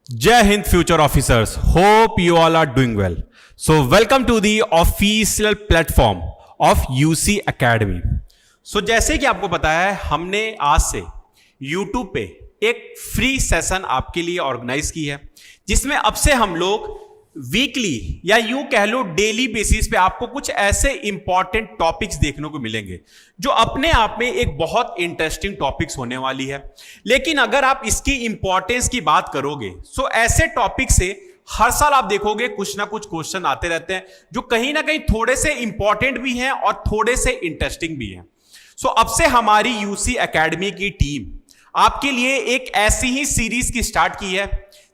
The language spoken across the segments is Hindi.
Jai Hind future officers. Hope you all are doing well. So welcome to the official platform of UC Academy. So जैसे कि आपको पता है हमने आज से YouTube पे एक फ्री सेशन आपके लिए ऑर्गेनाइज की है जिसमें अब से हम लोग वीकली या यूं कह लो डेली बेसिस पे आपको कुछ ऐसे इंपॉर्टेंट टॉपिक्स देखने को मिलेंगे जो अपने आप में एक बहुत इंटरेस्टिंग टॉपिक्स होने वाली है। लेकिन अगर आप इसकी इंपॉर्टेंस की बात करोगे तो ऐसे टॉपिक से हर साल आप देखोगे कुछ ना कुछ क्वेश्चन आते रहते हैं जो कहीं ना कहीं थोड़े से इंपॉर्टेंट भी हैं और थोड़े से इंटरेस्टिंग भी हैं। सो अब से हमारी यूसी एकेडमी की टीम आपके लिए एक ऐसी ही सीरीज की स्टार्ट की है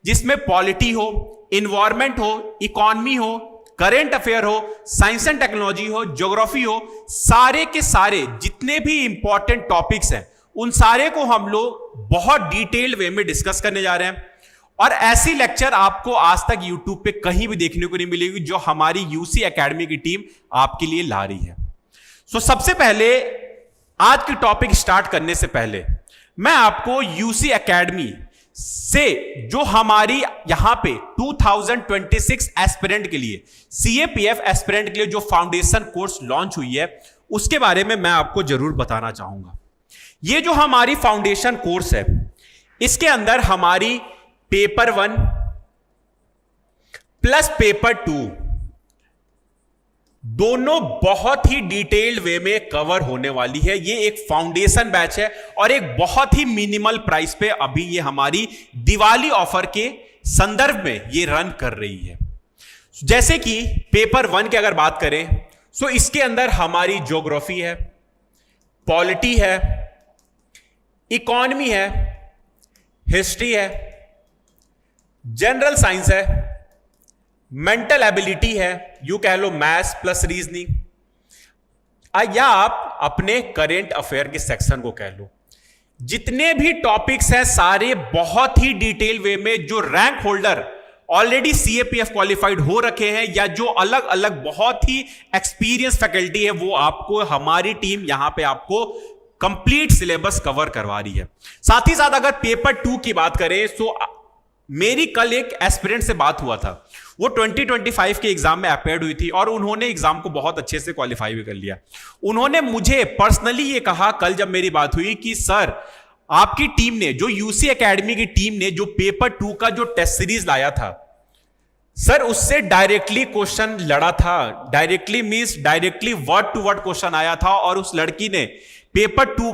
जिसमें पॉलिटी हो, इन्वायरमेंट हो, इकोनॉमी हो, करेंट अफेयर हो, साइंस एंड टेक्नोलॉजी हो, ज्योग्राफी हो, सारे के सारे जितने भी इंपॉर्टेंट टॉपिक्स हैं उन सारे को हम लोग बहुत डिटेल्ड वे में डिस्कस करने जा रहे हैं। और ऐसी लेक्चर आपको आज तक यूट्यूब पे कहीं भी देखने को नहीं मिलेगी जो हमारी यूसी एकेडमी की टीम आपके लिए ला रही है। सो सबसे पहले आज की टॉपिक स्टार्ट करने से पहले मैं आपको यूसी एकेडमी से जो हमारी यहां पे 2026 एस्पिरेंट के लिए सीएपीएफ एस्पिरेंट के लिए जो फाउंडेशन कोर्स लॉन्च हुई है उसके बारे में मैं आपको जरूर बताना चाहूंगा। ये जो हमारी फाउंडेशन कोर्स है इसके अंदर हमारी पेपर 1 प्लस पेपर 2 दोनों बहुत ही डिटेल्ड वे में कवर होने वाली है। ये एक फाउंडेशन बैच है और एक बहुत ही मिनिमल प्राइस पे अभी ये हमारी दिवाली ऑफर के संदर्भ में ये रन कर रही है। जैसे कि पेपर 1 की अगर बात करें तो इसके अंदर हमारी ज्योग्राफी है, पॉलिटी है, इकोनॉमी है, हिस्ट्री है, जनरल साइंस है, मेंटल एबिलिटी है, यू कह लो मैथ्स प्लस रीजनिंग, या आप अपने करेंट अफेयर के सेक्शन को कह लो। जितने भी टॉपिक्स हैं सारे बहुत ही डिटेल वे में जो rank holder already CAPF qualified हो रखे हैं या जो अलग अलग बहुत ही एक्सपीरियंस फैकल्टी है वो आपको हमारी टीम यहां पे आपको कंप्लीट सिलेबस कवर करवा रही है। साथ ही साथ अगर पेपर 2 की बात करें तो मेरी कल एक एस्पिरेंट से बात हुआ था, वो 2025 के एग्जाम में अपेयर्ड हुई थी और उन्होंने एग्जाम को बहुत अच्छे से क्वालिफाई भी कर लिया। उन्होंने मुझे पर्सनली ये कहा कल जब मेरी बात हुई कि सर आपकी टीम ने जो यूसी एकेडमी की टीम ने जो पेपर 2 का जो टेस्ट सीरीज लाया था सर उससे डायरेक्टली क्वेश्चन लड़ा था। Directly means directly word to word question आया था और उस लड़की ने पेपर 2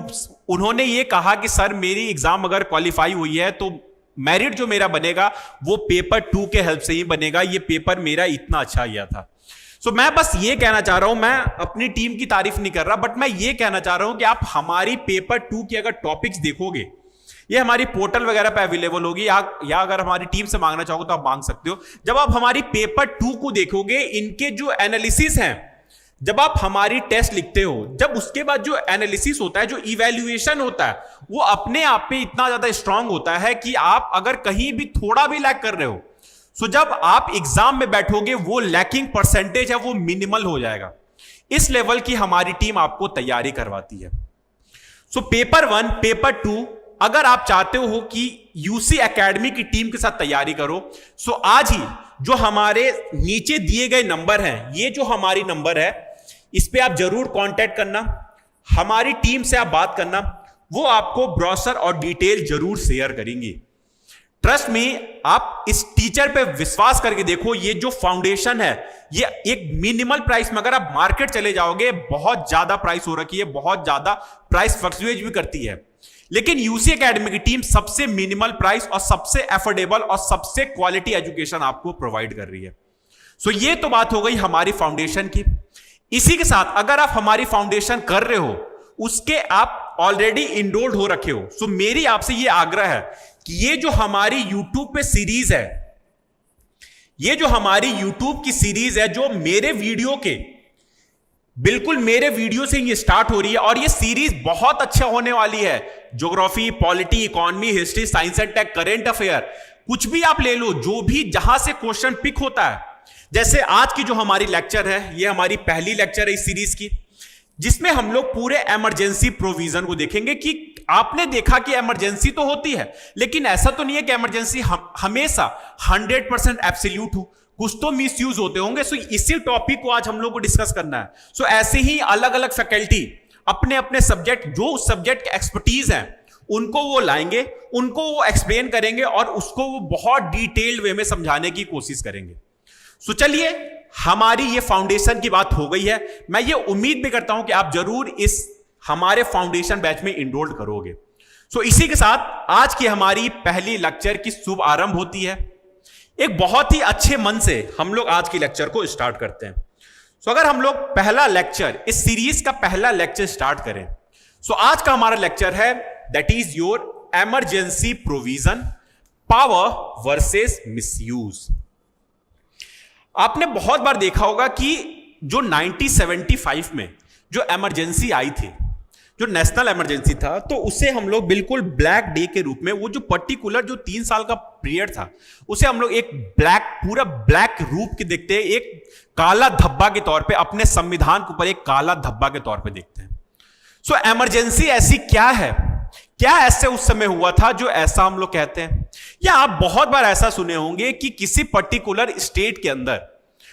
उन्होंने ये कहा कि सर मेरी एग्जाम अगर क्वालिफाई हुई है तो मेरिट जो मेरा बनेगा वो पेपर 2 के हेल्प से ही बनेगा, ये पेपर मेरा इतना अच्छा गया था। सो मैं बस ये कहना चाह रहा हूं, मैं अपनी टीम की तारीफ नहीं कर रहा बट मैं ये कहना चाह रहा हूं कि आप हमारी पेपर 2 की अगर टॉपिक्स देखोगे ये हमारी पोर्टल वगैरह पे अवेलेबल होगी या अगर हमारी टीम से मांगना चाहोगे तो आप मांग सकते हो। जब आप हमारी पेपर 2 को देखोगे इनके जो एनालिसिस हैं, जब आप हमारी टेस्ट लिखते हो, जब उसके बाद जो एनालिसिस होता है, जो इवैल्यूएशन होता है वो अपने आप पे इतना ज्यादा स्ट्रांग होता है कि आप अगर कहीं भी थोड़ा भी लैग कर रहे हो तो जब आप एग्जाम में बैठोगे वो लैकिंग परसेंटेज है वो मिनिमल हो जाएगा। इस लेवल की हमारी टीम आपको तैयारी करवाती है। सो पेपर 1 पेपर 2 अगर आप चाहते हो कि यूसी एकेडमी की टीम के साथ तैयारी करो सो आज ही जो हमारे नीचे दिए गए नंबर हैं, ये जो हमारी नंबर है इस पे आप जरूर कांटेक्ट करना, हमारी टीम से आप बात करना, वो आपको ब्रोशर और डिटेल जरूर शेयर करेंगे। ट्रस्ट में आप इस टीचर पे विश्वास करके देखो, ये जो फाउंडेशन है ये एक मिनिमल प्राइस में, अगर आप मार्केट चले जाओगे बहुत ज्यादा प्राइस हो रखी है, बहुत ज्यादा प्राइस फ्लक्चुएट भी करती है, लेकिन यूसी एकेडमी की टीम सबसे मिनिमल प्राइस और सबसे एफोर्डेबल और सबसे क्वालिटी एजुकेशन आपको प्रोवाइड कर रही है। सो ये तो बात हो गई हमारी फाउंडेशन की। इसी के साथ अगर आप हमारी फाउंडेशन कर रहे हो, उसके आप ऑलरेडी इनरोल्ड हो रखे हो, सो मेरी आपसे ये आग्रह है कि ये जो हमारी YouTube पे सीरीज है, ये जो हमारी YouTube की सीरीज है जो मेरे वीडियो के बिल्कुल मेरे वीडियो से ये स्टार्ट हो रही है और ये सीरीज बहुत अच्छा होने वाली है। Geography, polity, economy, history, science and tech, current affair, कुछ भी आप ले लो, जो भी जहां से क्वेश्चन पिक होता है। जैसे आज की जो हमारी लेक्चर है ये हमारी पहली लेक्चर है इस सीरीज की, जिसमें हम लोग पूरे इमरजेंसी प्रोविजन को देखेंगे कि आपने देखा कि इमरजेंसी तो होती है, लेकिन ऐसा तो नहीं है कि इमरजेंसी हमेशा 100% एब्सोल्यूट हो, कुछ तो मिसयूज होते होंगे। सो इसी टॉपिक को आज हम लोग को डिस्कस करना है। सो ऐसे ही अलग अलग फैकल्टी अपने अपने सब्जेक्ट, जो उस सब्जेक्ट के एक्सपर्टीज हैं, उनको वो लाएंगे, उनको वो एक्सप्लेन करेंगे और उसको वो बहुत डिटेल्ड वे में समझाने की कोशिश करेंगे। सो चलिए, हमारी ये फाउंडेशन की बात हो गई है। मैं ये उम्मीद भी करता हूं कि आप जरूर इस हमारे फाउंडेशन बैच में इनरोल करोगे। सो इसी के साथ आज की हमारी पहली लेक्चर की शुभ आरंभ होती है। एक बहुत ही अच्छे मन से हम लोग आज की लेक्चर को स्टार्ट करते हैं। सो अगर हम लोग पहला लेक्चर, इस सीरीज का पहला लेक्चर स्टार्ट करें, सो आज का हमारा लेक्चर है that is your emergency provision, power versus misuse. आपने बहुत बार देखा होगा कि जो 1975 में जो इमरजेंसी आई थी, जो नेशनल इमरजेंसी था, तो उसे हम लोग बिल्कुल ब्लैक डे के रूप में, वो जो पर्टिकुलर जो 3 साल का पीरियड था, उसे हम लोग एक ब्लैक, पूरा ब्लैक रूप के देखते हैं, एक काला धब्बा के तौर पे, अपने संविधान के ऊपर एक काला धब्बा के तौर पे देखते हैं। सो इमरजेंसी ऐसी क्या है, क्या ऐसे उस समय हुआ था जो ऐसा हम लोग कहते हैं? या आप बहुत बार ऐसा सुने होंगे कि किसी पर्टिकुलर स्टेट के अंदर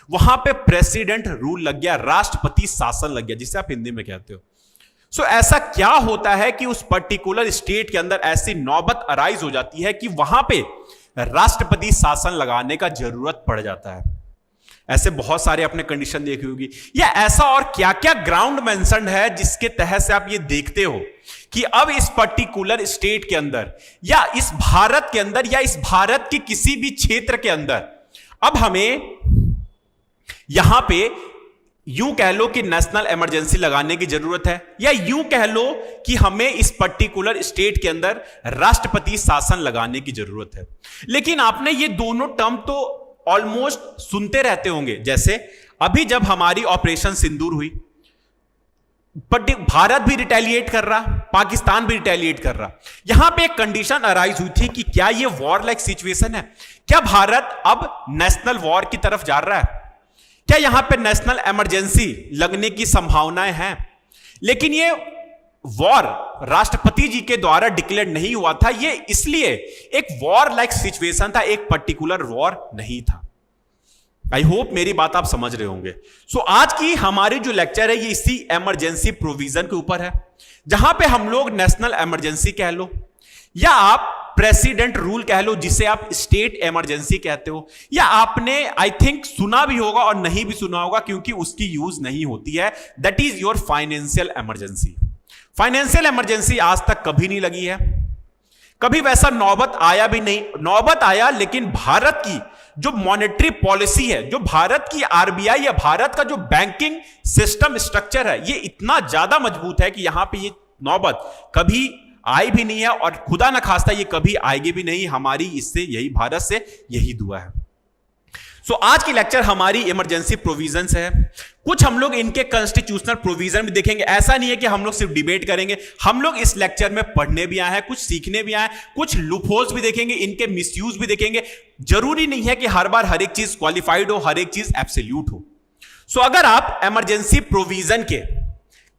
वहां पे प्रेसिडेंट रूल लग गया, राष्ट्रपति शासन लग गया, जिसे आप हिंदी में कहते हो। सो ऐसा क्या होता है कि उस पर्टिकुलर स्टेट के अंदर ऐसी नौबत अराइज हो जाती है कि वहां पे राष्ट्रपति शासन लगाने का जरूरत पड़ जाता है? ऐसे बहुत सारे आपने कंडीशन देखी होगी। या ऐसा और क्या क्या ग्राउंड मेंशन्ड है जिसके तहत से आप ये देखते हो कि अब इस पर्टिकुलर स्टेट के अंदर, या इस भारत के अंदर, या इस भारत के किसी भी क्षेत्र के अंदर अब हमें यहां पे यूं कह लो कि नेशनल इमरजेंसी लगाने की जरूरत है, या यूं कह लो कि हमें इस पर्टिकुलर स्टेट के अंदर राष्ट्रपति शासन लगाने की जरूरत है। लेकिन आपने ये दोनों टर्म तो ऑलमोस्ट सुनते रहते होंगे। जैसे अभी जब हमारी ऑपरेशन सिंदूर हुई, भारत भी रिटेलिएट कर रहा, पाकिस्तान भी रिटेलिएट कर रहा। यहां पे एक कंडीशन अराइज हुई थी कि क्या ये वॉर लाइक सिचुएशन है? क्या भारत अब नेशनल वॉर की तरफ जा रहा है? क्या यहां पे नेशनल इमरजेंसी लगने की संभावनाएं हैं? लेकिन ये वॉर राष्ट्रपति जी के द्वारा डिक्लेयर नहीं हुआ था। ये इसलिए एक वॉर लाइक सिचुएशन था, एक पर्टिकुलर वॉर नहीं था। आई होप मेरी बात आप समझ रहे होंगे। सो आज की हमारी जो लेक्चर है ये इसी इमरजेंसी प्रोविजन के ऊपर है, जहां पे हम लोग नेशनल इमरजेंसी कह लो, या आप प्रेसिडेंट रूल कह लो, जिसे आप स्टेट इमरजेंसी कहते हो, या आपने आई थिंक सुना भी होगा और नहीं भी सुना होगा क्योंकि उसकी यूज नहीं होती है, that is your financial emergency. Financial emergency आज तक कभी नहीं लगी है, कभी वैसा नौबत आया भी नहीं। नौबत आया, लेकिन भारत की जो मॉनेटरी पॉलिसी है, जो भारत की आरबीआई या भारत का जो बैंकिंग सिस्टम स्ट्रक्चर है, ये इतना ज्यादा मजबूत है कि यहां पे ये नौबत कभी आई भी नहीं है, और खुदा न खास्ता ये कभी आएगी भी नहीं। हमारी इससे यही, भारत से यही दुआ है। सो आज की लेक्चर हमारी इमरजेंसी प्रोविजन है। कुछ हम लोग इनके कॉन्स्टिट्यूशनल प्रोविजन भी देखेंगे। ऐसा नहीं है कि हम लोग सिर्फ डिबेट करेंगे, हम लोग इस लेक्चर में पढ़ने भी आए हैं, कुछ सीखने भी आए हैं, कुछ लूपहोल्स भी देखेंगे, इनके मिसयूज भी देखेंगे। जरूरी नहीं है कि हर बार हर एक चीज क्वालिफाइड हो, हर एक चीज एब्सोल्यूट हो। सो अगर आप इमरजेंसी प्रोविजन के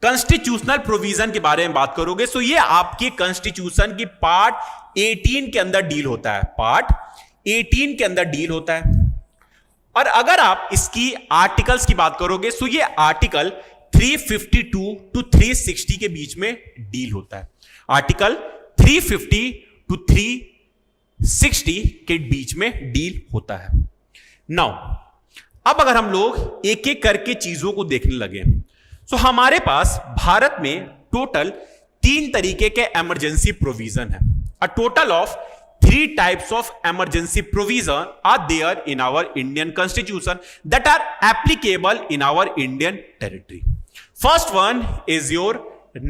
कॉन्स्टिट्यूशनल प्रोविजन के बारे में बात करोगे, सो ये आपकी कॉन्स्टिट्यूशन की पार्ट 18 के अंदर डील होता है, पार्ट 18 के अंदर डील होता है। और अगर आप इसकी आर्टिकल्स की बात करोगे, सो ये आर्टिकल 352 टू 360 के बीच में डील होता है। आर्टिकल 350 टू 360 के बीच में डील होता है। नाउ अब अगर हम लोग एक एक करके चीजों को देखने लगे, सो हमारे पास भारत में टोटल 3 तरीके के इमरजेंसी प्रोविजन है। A total of 3 types of emergency provision are there in our Indian Constitution that are applicable in our Indian territory. First one is your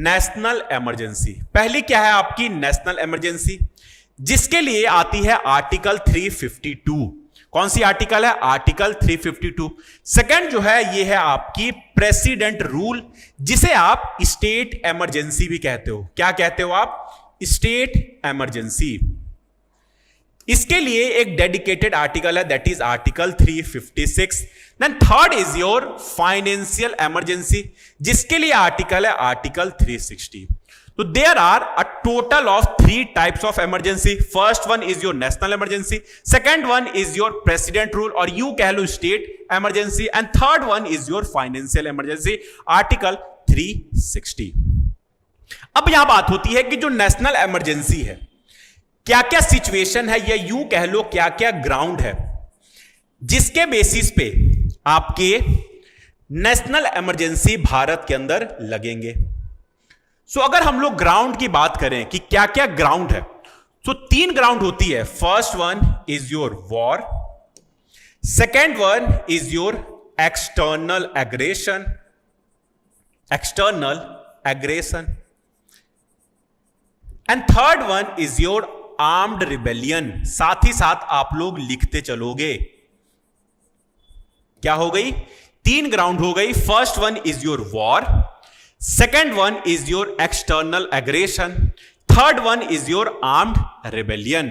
national emergency. पहली क्या है आपकी नेशनल इमरजेंसी, जिसके लिए आती है आर्टिकल 352। कौन सी आर्टिकल है? आर्टिकल 352। सेकंड जो है ये है आपकी प्रेसिडेंट रूल, जिसे आप स्टेट इमरजेंसी भी कहते हो। क्या कहते हो आप? State emergency. इसके लिए एक डेडिकेटेड आर्टिकल है, that is article 356। Then third is your financial emergency, जिसके लिए आर्टिकल है आर्टिकल 360। तो there are a total of 3 types of emergency. First one is your national emergency, second one is your president rule और you कह लो state emergency, and third one is your financial emergency, article 360. अब यहां बात होती है कि जो नेशनल इमरजेंसी है, क्या क्या सिचुएशन है या यू कह लो क्या क्या ग्राउंड है जिसके बेसिस पे आपके नेशनल इमरजेंसी भारत के अंदर लगेंगे. सो अगर हम लोग ग्राउंड की बात करें कि क्या क्या ग्राउंड है, तो 3 ग्राउंड होती है. First one is your war, second one is your external aggression, and third one is your armed rebellion. साथ ही साथ आप लोग लिखते चलोगे. क्या हो गई? 3 ग्राउंड हो गई. First one is your war, second one is your external aggression, third one is your armed rebellion.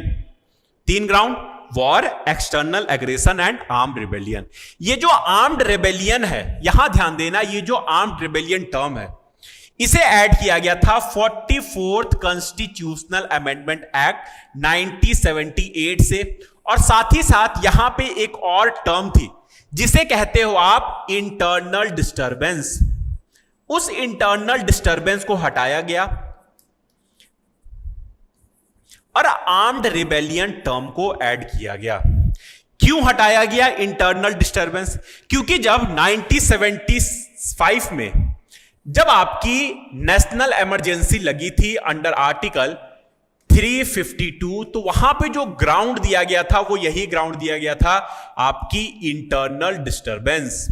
3 ground, war, external aggression and armed rebellion. ये जो आर्म्ड रिबेलियन है, यहां ध्यान देना, ये जो आर्म्ड रिबेलियन टर्म है इसे ऐड किया गया था 44th कॉन्स्टिट्यूशनल अमेंडमेंट एक्ट 1978 से. और साथ ही साथ यहां पे एक और टर्म थी जिसे कहते हो आप इंटरनल डिस्टर्बेंस. उस इंटरनल डिस्टर्बेंस को हटाया गया और आर्म्ड रिबेलियन टर्म को ऐड किया गया. क्यों हटाया गया इंटरनल डिस्टर्बेंस? क्योंकि जब 1975 में जब आपकी नेशनल इमरजेंसी लगी थी अंडर आर्टिकल 352, तो वहां पे जो ग्राउंड दिया गया था वो यही ग्राउंड दिया गया था, आपकी internal disturbance.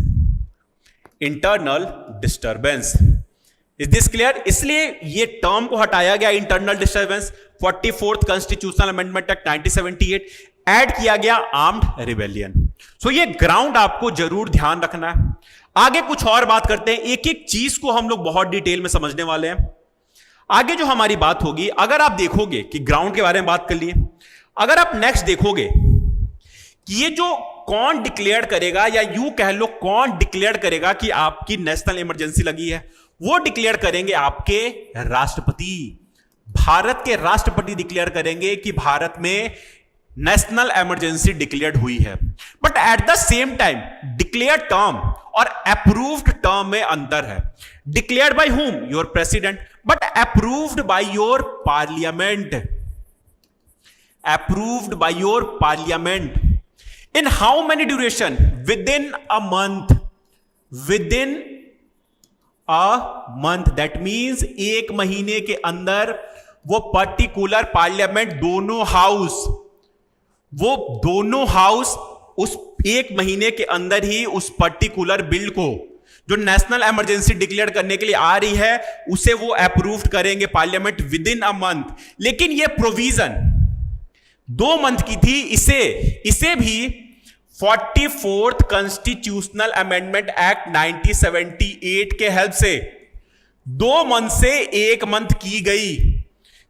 Is this clear? इसलिए ये टर्म को हटाया गया, internal disturbance. 44th constitutional amendment act 1978, add किया गया आर्म्ड रिबेलियन. सो ये ग्राउंड आपको जरूर ध्यान रखना है. आगे कुछ और बात करते हैं, एक एक चीज को हम लोग बहुत डिटेल में समझने वाले हैं. आगे जो हमारी बात होगी, अगर आप देखोगे कि ग्राउंड के बारे में बात कर लिए, अगर आप नेक्स्ट देखोगे कि ये जो कौन डिक्लेयर करेगा या यू कह लो कौन डिक्लेयर करेगा कि आपकी नेशनल इमरजेंसी लगी है, वो डिक्लेयर करेंगे आपके राष्ट्रपति. भारत के राष्ट्रपति डिक्लेयर करेंगे कि भारत में नेशनल इमरजेंसी डिक्लेयर्ड हुई है. But at the same time declare term और अप्रूव्ड टर्म में अंतर है. Declared by whom? Your president. But approved by your parliament. Approved by your parliament. In how many duration? Within a month. Within a month. That means 1 महीने के अंदर वो पर्टिकुलर पार्लियामेंट, दोनों हाउस उस 1 महीने के अंदर ही उस पर्टिकुलर बिल को जो नेशनल इमरजेंसी डिक्लेयर करने के लिए आ रही है उसे वो अप्रूव करेंगे पार्लियामेंट विदिन अ मंथ. लेकिन ये प्रोविजन 2 मंथ की थी. इसे भी 44th कॉन्स्टिट्यूशनल अमेंडमेंट एक्ट 1978 के हेल्प से 2 मंथ से 1 मंथ की गई.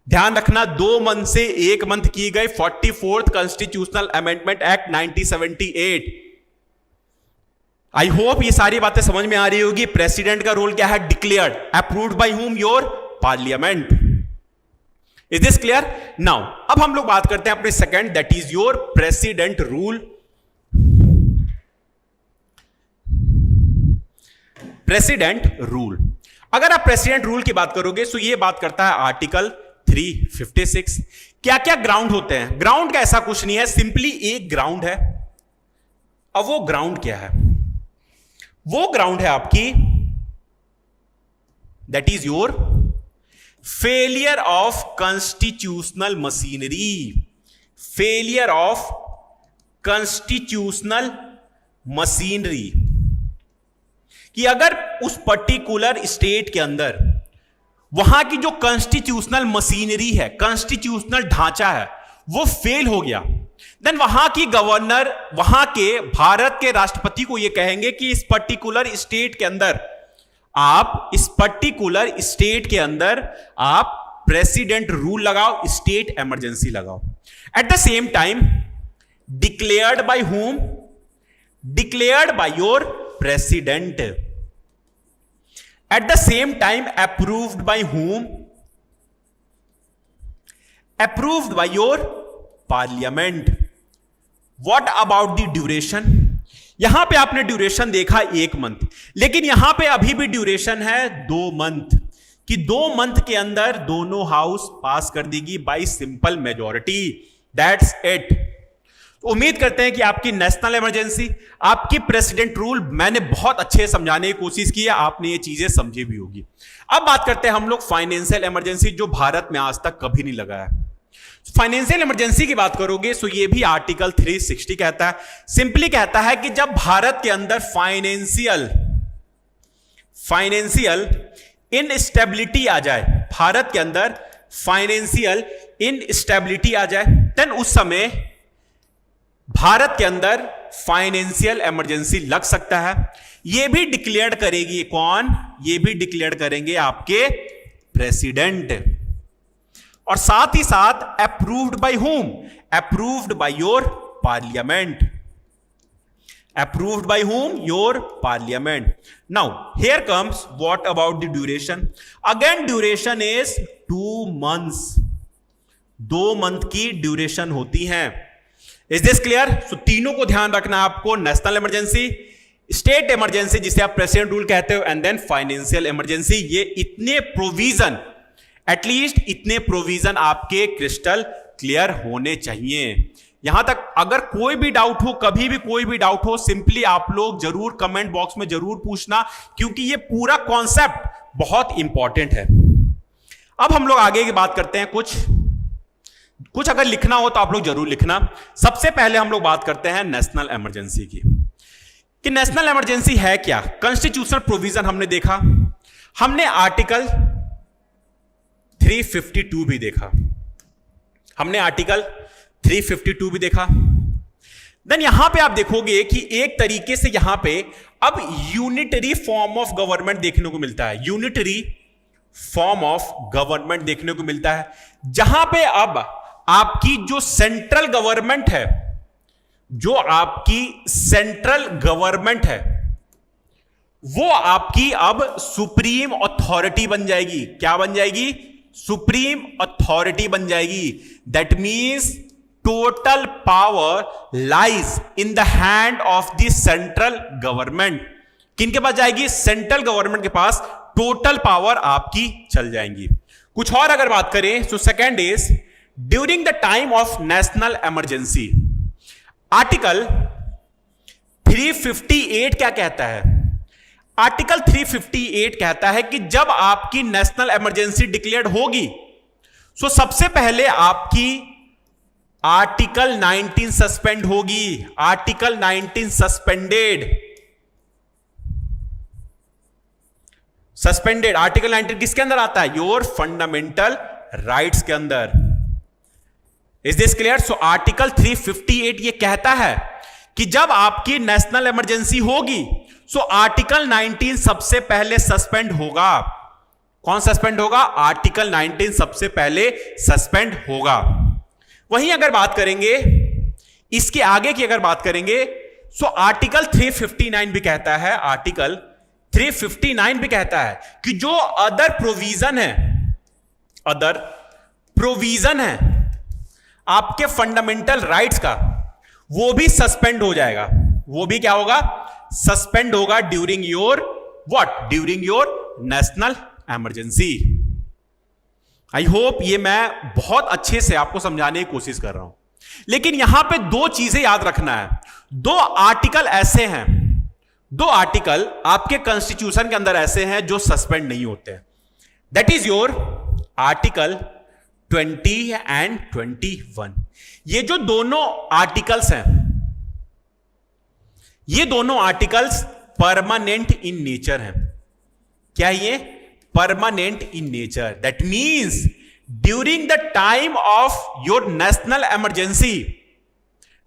ध्यान रखना, 2 मंथ से 1 मंथ की गई 44th कॉन्स्टिट्यूशनल अमेंडमेंट एक्ट 1978. आई होप ये सारी बातें समझ में आ रही होगी. प्रेसिडेंट का रोल क्या है? Declared. Approved by whom? Your parliament. Is this clear? Now अब हम लोग बात करते हैं अपने second, that is your president rule. President rule, अगर आप प्रेसिडेंट रूल की बात करोगे तो ये बात करता है आर्टिकल 356. क्या क्या ग्राउंड होते हैं? ग्राउंड का ऐसा कुछ नहीं है, सिंपली एक ग्राउंड है. अब वो ग्राउंड क्या है? वो ग्राउंड है आपकी, that is your failure of constitutional machinery. Failure of constitutional machinery, कि अगर उस पर्टिकुलर स्टेट के अंदर वहां की जो कॉन्स्टिट्यूशनल मशीनरी है, कॉन्स्टिट्यूशनल ढांचा है, वो फेल हो गया, देन वहां की गवर्नर, वहां के भारत के राष्ट्रपति को ये कहेंगे कि इस पर्टिकुलर स्टेट के अंदर आप प्रेसिडेंट रूल लगाओ, स्टेट इमरजेंसी लगाओ. At the same time declared by whom? Declared by your president. At the same time approved by whom? approved by your parliament. What about the duration? यहां पे आपने ड्यूरेशन देखा 1 मंथ, लेकिन यहां पे अभी भी ड्यूरेशन है 2 मंथ, कि 2 मंथ के अंदर दोनों हाउस पास कर देगी bye simple majority. That's it. उम्मीद करते हैं कि आपकी नेशनल इमरजेंसी, आपकी प्रेसिडेंट रूल मैंने बहुत अच्छे से समझाने की कोशिश की है, आपने ये चीजें समझी भी होगी. अब बात करते हैं हम लोग फाइनेंशियल इमरजेंसी, जो भारत में आज तक कभी नहीं लगा है. फाइनेंशियल इमरजेंसी की बात करोगे तो ये भी आर्टिकल 360 कहता है. सिंपली कहता है कि जब भारत के अंदर फाइनेंशियल इनस्टेबिलिटी आ जाए, भारत के अंदर फाइनेंशियल इनस्टेबिलिटी आ जाए, देन उस समय भारत के अंदर फाइनेंशियल इमरजेंसी लग सकता है. यह भी डिक्लेयर करेगी कौन? यह भी डिक्लेयर करेंगे आपके प्रेसिडेंट. और साथ ही साथ approved by whom? Approved by your parliament. Approved by whom? Your parliament. Now, here comes what about the duration? Again, duration is 2 months. 2 month की ड्यूरेशन होती है. Is this clear? So, तीनों को ध्यान रखना है आपको. नेशनल इमरजेंसी, स्टेट इमरजेंसी जिसे आप प्रेसिडेंट रूल कहते हो, एंड देन फाइनेंशियल इमरजेंसी. ये इतने प्रोविजन, एटलीस्ट इतने प्रोविजन आपके क्रिस्टल क्लियर होने चाहिए. यहां तक अगर कोई भी डाउट हो, कभी भी कोई भी डाउट हो, सिंपली आप लोग जरूर कमेंट बॉक्स में जरूर पूछना, क्योंकि ये पूरा कॉन्सेप्ट बहुत इंपॉर्टेंट है. अब हम लोग आगे की बात करते हैं. कुछ अगर लिखना हो तो आप लोग जरूर लिखना. सबसे पहले हम लोग बात करते हैं नेशनल इमरजेंसी की, कि नेशनल इमरजेंसी है क्या. कॉन्स्टिट्यूशनल प्रोविजन हमने देखा, हमने आर्टिकल 352 भी देखा, हमने आर्टिकल 352 भी देखा. देन यहां पे आप देखोगे कि एक तरीके से यहां पे अब यूनिटरी फॉर्म ऑफ गवर्नमेंट देखने को मिलता है. यूनिटरी फॉर्म ऑफ गवर्नमेंट देखने को मिलता है, जहां पे अब आपकी जो सेंट्रल गवर्नमेंट है, जो आपकी सेंट्रल गवर्नमेंट है, वो आपकी अब सुप्रीम अथॉरिटी बन जाएगी. क्या बन जाएगी? सुप्रीम अथॉरिटी बन जाएगी. That means total power lies in the hand of the central government. किनके पास जाएगी? सेंट्रल गवर्नमेंट के पास टोटल पावर आपकी चल जाएंगी. कुछ और अगर बात करें तो second is during the time of national emergency. Article 358 क्या कहता है? आर्टिकल 358 कहता है कि जब आपकी नेशनल इमरजेंसी डिक्लेयर्ड होगी, सो सबसे पहले आपकी आर्टिकल 19 सस्पेंड होगी. Article 19 suspended. आर्टिकल 19 किसके अंदर आता है? योर फंडामेंटल राइट्स के अंदर. Is this clear? So article 358 ये कहता है कि जब आपकी नेशनल इमरजेंसी होगी, सो आर्टिकल 19 सबसे पहले सस्पेंड होगा. कौन सस्पेंड होगा? आर्टिकल 19 सबसे पहले सस्पेंड होगा. वहीं अगर बात करेंगे इसके आगे की, अगर बात करेंगे सो आर्टिकल 359 भी कहता है, आर्टिकल 359 भी कहता है कि जो अदर प्रोविजन है आपके फंडामेंटल राइट्स का, वो भी सस्पेंड हो जाएगा. वो भी क्या होगा? सस्पेंड होगा during your what? During your national emergency. I hope ये मैं बहुत अच्छे से आपको समझाने की कोशिश कर रहा हूं. लेकिन यहां पे 2 चीजें याद रखना है. 2 आर्टिकल ऐसे हैं, 2 आर्टिकल आपके कॉन्स्टिट्यूशन के अंदर ऐसे हैं जो सस्पेंड नहीं होते. That is your article 20 and 21. ये जो दोनों आर्टिकल्स हैं, ये दोनों आर्टिकल्स परमानेंट इन नेचर हैं. क्या ये? Permanent in nature. That means during the time of your national emergency,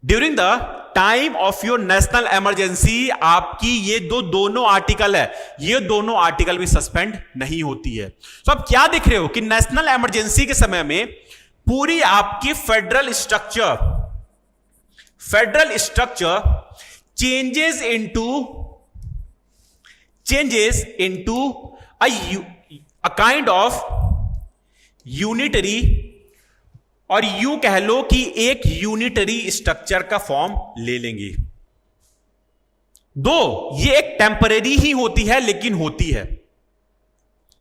during the time of your national emergency आपकी ये दोनों आर्टिकल है, ये दोनों आर्टिकल भी सस्पेंड नहीं होती है. तो अब क्या देख रहे हो कि नेशनल इमरजेंसी के समय में पूरी आपकी federal structure changes into a kind of unitary और यूं कह लो कि एक यूनिटरी स्ट्रक्चर का फॉर्म ले लेंगी। दो ये एक टेम्परेरी ही होती है लेकिन होती है।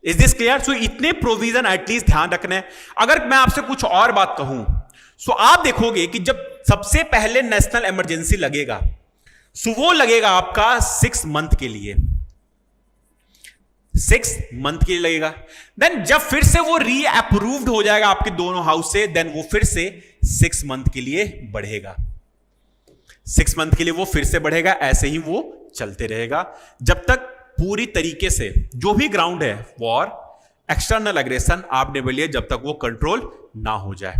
Is this clear? सो इतने प्रोविजन एटलीस्ट ध्यान रखना है। अगर मैं आपसे कुछ और बात कहूं सो आप देखोगे कि जब सबसे पहले नेशनल इमरजेंसी लगेगा सो वो लगेगा आपका 6 मंथ के लिए, 6 मंथ के लिए लगेगा। देन जब फिर से वो री अप्रूव्ड हो जाएगा आपके दोनों हाउस से, देन वो फिर से 6 मंथ के लिए बढ़ेगा, 6 मंथ के लिए वो फिर से बढ़ेगा। ऐसे ही वो चलते रहेगा जब तक पूरी तरीके से जो भी ग्राउंड है वॉर, एक्सटर्नल एग्रेशन आपने बोलिए, जब तक वो कंट्रोल ना हो जाए।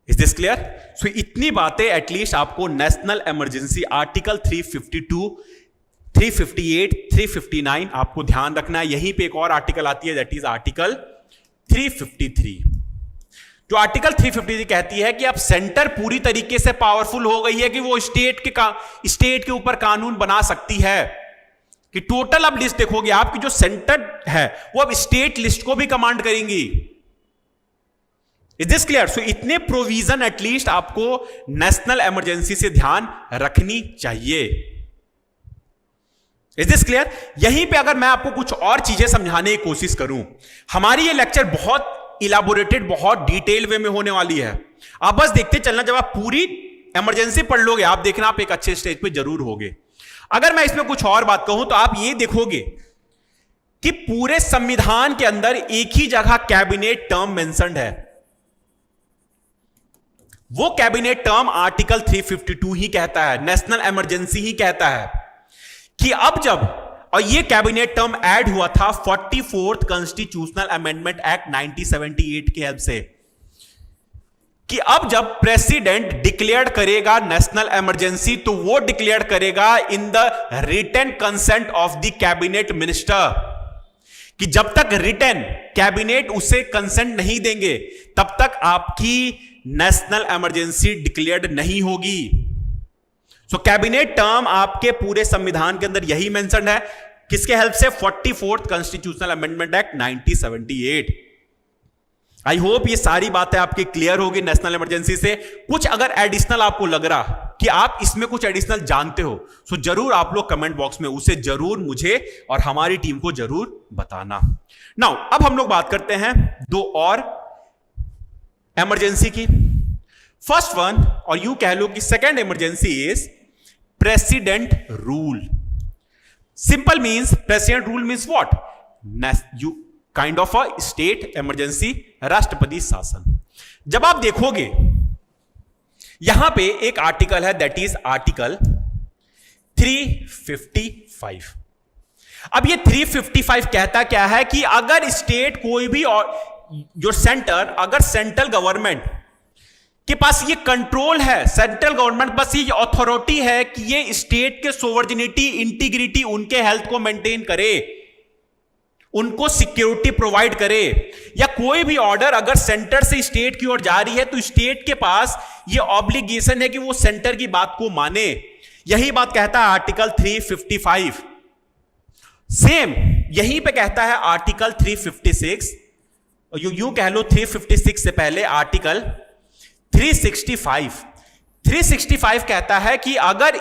Is this clear? सो इतनी बातें एटलीस्ट आपको नेशनल इमरजेंसी आर्टिकल 352, 358, 359 आपको ध्यान रखना है। यहीं पे एक और आर्टिकल आती है दैट इज आर्टिकल 353। जो आर्टिकल 353 कहती है कि अब सेंटर पूरी तरीके से पावरफुल हो गई है कि वो स्टेट के ऊपर कानून बना सकती है। कि टोटल अब लिस्ट देखोगे आपकी जो सेंटर है वो अब स्टेट लिस्ट को भी कमांड करेंगी। Is this clear? सो इतने प्रोविजन एटलीस्ट आपको नेशनल इमरजेंसी से ध्यान रखनी चाहिए। Is this clear? यहीं पे अगर मैं आपको कुछ और चीजें समझाने की कोशिश करूं, हमारी ये लेक्चर बहुत इलाबोरेटेड, बहुत डिटेल वे में होने वाली है। आप बस देखते चलना, जब आप पूरी इमरजेंसी पढ़ लोगे आप देखना आप एक अच्छे स्टेज पे जरूर होगे। अगर मैं इसमें कुछ और बात कहूं तो आप ये देखोगे कि पूरे संविधान के अंदर एक ही जगह कैबिनेट टर्म मेंशन्ड है। वो कैबिनेट टर्म आर्टिकल 352 ही कहता है, नेशनल इमरजेंसी ही कहता है कि अब जब, और ये कैबिनेट टर्म ऐड हुआ था 44th कॉन्स्टिट्यूशनल अमेंडमेंट एक्ट 1978 के हेल्प से, कि अब जब प्रेसिडेंट डिक्लेयर करेगा नेशनल इमरजेंसी तो वो डिक्लेयर करेगा in the written consent of the cabinet minister, कि जब तक रिटन कैबिनेट उसे कंसेंट नहीं देंगे तब तक आपकी नेशनल इमरजेंसी डिक्लेयर्ड नहीं होगी। सो कैबिनेट टर्म आपके पूरे संविधान के अंदर यही मेंशन है, किसके हेल्प से? 44th constitutional amendment act 1978। आई होप ये सारी बातें आपकी क्लियर होगी नेशनल इमरजेंसी से। कुछ अगर एडिशनल आपको लग रहा कि आप इसमें कुछ एडिशनल जानते हो सो जरूर आप लोग कमेंट बॉक्स में उसे जरूर मुझे और हमारी टीम को जरूर बताना। नाउ अब हम लोग बात करते हैं दो और इमरजेंसी की। फर्स्ट वन, और यूं कह लो कि second emergency is president rule. Simple means president rule means what? You kind of a state emergency, राष्ट्रपति शासन। जब आप देखोगे यहां पे एक आर्टिकल है दैट इज आर्टिकल 355। अब ये 355 कहता क्या है कि अगर स्टेट कोई भी और जो सेंटर, अगर सेंट्रल गवर्नमेंट के पास ये कंट्रोल है, सेंट्रल गवर्नमेंट बस ये अथॉरिटी है कि ये स्टेट के सोवर्जिनिटी, इंटीग्रिटी, उनके हेल्थ को मेंटेन करे, उनको सिक्योरिटी प्रोवाइड करे, या कोई भी ऑर्डर अगर सेंटर से स्टेट की ओर जा रही है तो स्टेट के पास ये ऑब्लिगेशन है कि वो सेंटर की बात को माने। यही बात कहता है आर्टिकल 355। सेम यहीं पे कहता है आर्टिकल 356, यूं कह लो 356 से पहले आर्टिकल 365। 365 कहता है कि अगर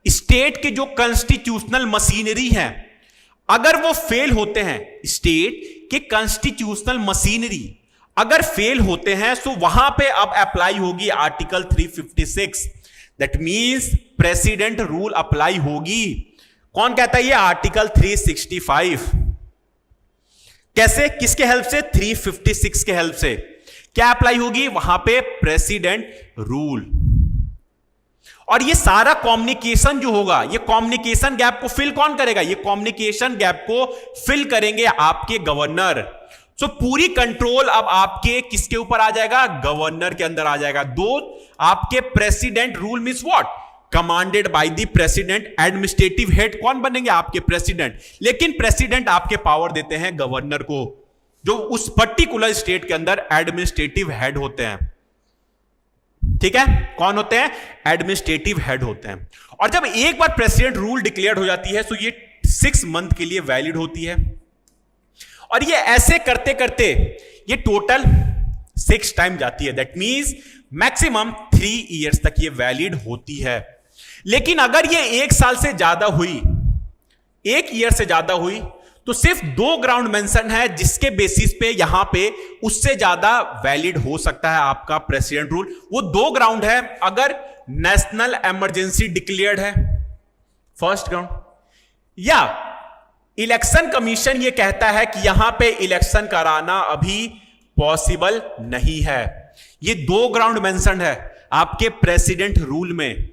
स्टेट के जो कॉन्स्टिट्यूशनल मशीनरी हैं अगर वो फेल होते हैं, स्टेट के कॉन्स्टिट्यूशनल मशीनरी अगर फेल होते हैं तो वहां पे अब अप्लाई होगी article 356। That means president rule apply होगी। कौन कहता है ये? आर्टिकल 365। कैसे? किसके हेल्प से? 356 के हेल्प से। क्या अप्लाई होगी वहां पे? President rule. और ये सारा कम्युनिकेशन जो होगा, ये कम्युनिकेशन गैप को फिल कौन करेगा? ये कम्युनिकेशन गैप को फिल करेंगे आपके गवर्नर। सो पूरी कंट्रोल अब आपके किसके ऊपर आ जाएगा? गवर्नर के अंदर आ जाएगा। दो आपके president rule means what? Commanded by the president. Administrative head कौन बनेंगे? आपके प्रेसिडेंट। लेकिन प्रेसिडेंट आपके पावर देते हैं गवर्नर को, जो उस पर्टिकुलर स्टेट के अंदर एडमिनिस्ट्रेटिव हेड होते हैं। ठीक है, कौन होते हैं? एडमिनिस्ट्रेटिव हेड होते हैं। और जब एक बार प्रेसिडेंट रूल डिक्लेयर हो जाती है तो ये 6 मंथ के लिए वैलिड होती है। और ये ऐसे करते करते ये टोटल 6 टाइम जाती है। दैट मीन्स मैक्सिमम 3 ईयर्स तक ये वैलिड होती है। लेकिन अगर ये 1 साल से ज्यादा हुई, 1 ईयर से ज्यादा हुई, तो सिर्फ 2 ग्राउंड मेंशन है जिसके बेसिस पे यहां पे उससे ज्यादा वैलिड हो सकता है आपका प्रेसिडेंट रूल। वो 2 ग्राउंड है, अगर नेशनल इमरजेंसी डिक्लेयर्ड है, फर्स्ट ग्राउंड, या इलेक्शन कमीशन ये कहता है कि यहां पे इलेक्शन कराना अभी पॉसिबल नहीं है। ये 2 ग्राउंड मेंशन है आपके प्रेसिडेंट रूल में।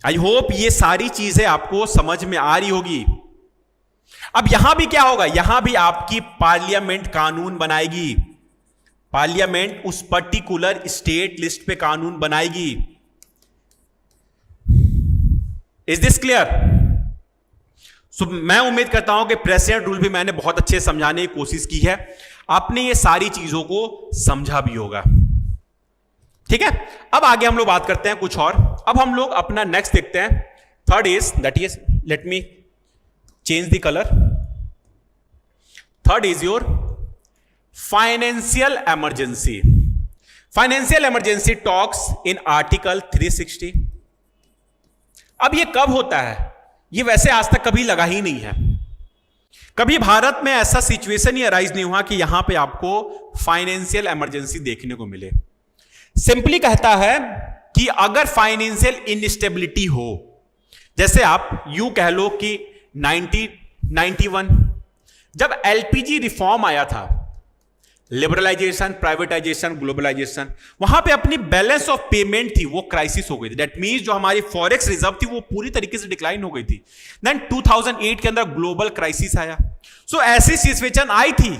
आई होप ये सारी चीजें आपको समझ में आ रही होगी। अब यहां भी क्या होगा, यहां भी आपकी पार्लियामेंट कानून बनाएगी। पार्लियामेंट उस पर्टिकुलर स्टेट लिस्ट पे कानून बनाएगी। Is this clear? सो मैं उम्मीद करता हूं कि प्रेसिडेंट रूल भी मैंने बहुत अच्छे समझाने की कोशिश की है। आपने ये सारी चीजों को समझा भी होगा। ठीक है, अब आगे हम लोग बात करते हैं कुछ और। अब हम लोग अपना नेक्स्ट देखते हैं। Third is that is, let me change the colour. Third is your financial emergency. Financial emergency talks in article 360। अब ये कब होता है? ये वैसे आज तक कभी लगा ही नहीं है। कभी भारत में ऐसा सिचुएशन ही अराइज नहीं हुआ कि यहां पे आपको फाइनेंशियल इमरजेंसी देखने को मिले। सिंपली कहता है कि अगर फाइनेंशियल इनस्टेबिलिटी हो, जैसे आप यूं कह लो कि 1991 जब एलपीजी रिफॉर्म आया था, लिबरलाइजेशन, प्राइवेटाइजेशन, ग्लोबलाइजेशन, वहां पे अपनी बैलेंस ऑफ पेमेंट थी, वो क्राइसिस हो गई थी। दैट मींस जो हमारी फॉरेक्स रिजर्व थी वो पूरी तरीके से डिक्लाइन हो गई थी। देन 2008 के अंदर ग्लोबल क्राइसिस आया। सो ऐसी सिचुएशन आई थी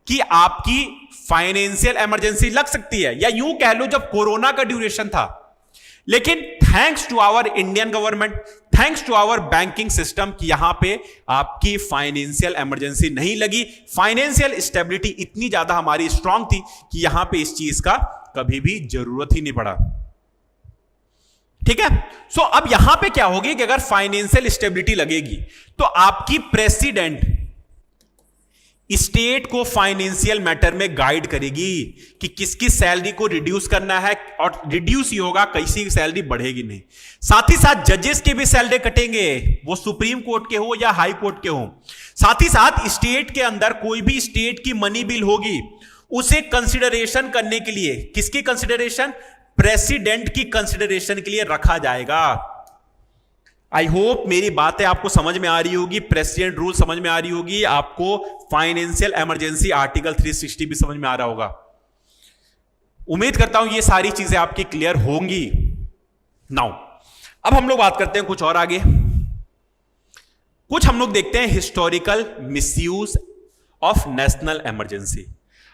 कि आपकी फाइनेंशियल इमरजेंसी लग सकती है, या यूं कह लो जब कोरोना का ड्यूरेशन था। लेकिन thanks to our Indian government, thanks to our banking system कि यहां पे आपकी फाइनेंशियल इमरजेंसी नहीं लगी। फाइनेंशियल स्टेबिलिटी इतनी ज्यादा हमारी स्ट्रांग थी कि यहां पे इस चीज का कभी भी जरूरत ही नहीं पड़ा। ठीक है, सो अब यहां पे क्या होगी कि अगर फाइनेंशियल स्टेबिलिटी लगेगी तो आपकी प्रेसिडेंट स्टेट को फाइनेंशियल मैटर में गाइड करेगी कि किसकी सैलरी को रिड्यूस करना है, और रिड्यूस ही होगा, किसी की सैलरी बढ़ेगी नहीं। साथ ही साथ जजेस के भी सैलरी कटेंगे, वो सुप्रीम कोर्ट के हो या हाई कोर्ट के हो। साथ ही साथ स्टेट के अंदर कोई भी स्टेट की मनी बिल होगी, उसे कंसिडरेशन करने के लिए, किसकी कंसिडरेशन? प्रेसिडेंट की कंसिडरेशन के लिए रखा जाएगा। आई होप मेरी बातें आपको समझ में आ रही होगी, प्रेसिडेंट रूल समझ में आ रही होगी, आपको फाइनेंशियल इमरजेंसी आर्टिकल 360 भी समझ में आ रहा होगा। उम्मीद करता हूं ये सारी चीजें आपकी क्लियर होंगी। नाउ अब हम लोग बात करते हैं कुछ और आगे। कुछ हम लोग देखते हैं historical misuse of national emergency.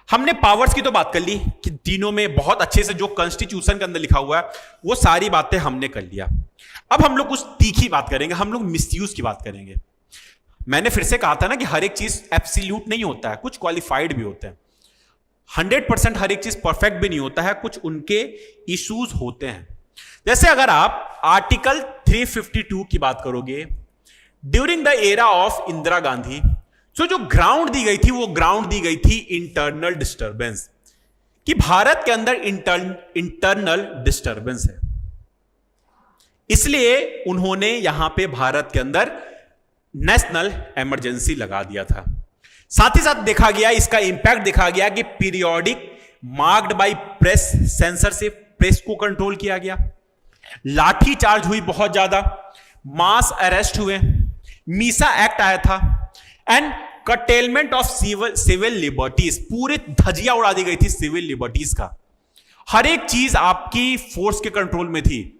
हमने पावर्स की तो बात कर ली कि तीनों में बहुत अच्छे से जो कॉन्स्टिट्यूशन के अंदर लिखा हुआ है वो सारी बातें हमने कर लिया। अब हम लोग कुछ तीखी बात करेंगे, हम लोग मिसयूज की बात करेंगे। मैंने फिर से कहा था ना कि हर एक चीज एब्सोल्यूट नहीं होता है, कुछ क्वालिफाइड भी होते हैं। 100% हर एक चीज परफेक्ट भी नहीं होता है, कुछ उनके इश्यूज होते हैं। जैसे अगर आप आर्टिकल 352 की बात करोगे, during the era of Indira Gandhi, तो जो ग्राउंड दी गई थी वो ग्राउंड दी गई थी इंटरनल डिस्टर्बेंस, कि भारत के अंदर इंटरनल डिस्टर्बेंस है, इसलिए उन्होंने यहां पे भारत के अंदर नेशनल इमरजेंसी लगा दिया था। साथ ही साथ देखा गया, इसका इंपैक्ट देखा गया कि periodic marked by press censorship, press को कंट्रोल किया गया, लाठी चार्ज हुई बहुत ज्यादा, मास अरेस्ट हुए, मीसा एक्ट आया था, एंड कटेलमेंट ऑफ सिविल लिबर्टीज, पूरे धजिया उड़ा दी गई थी सिविल लिबर्टीज का। हर एक चीज आपकी फोर्स के कंट्रोल में थी।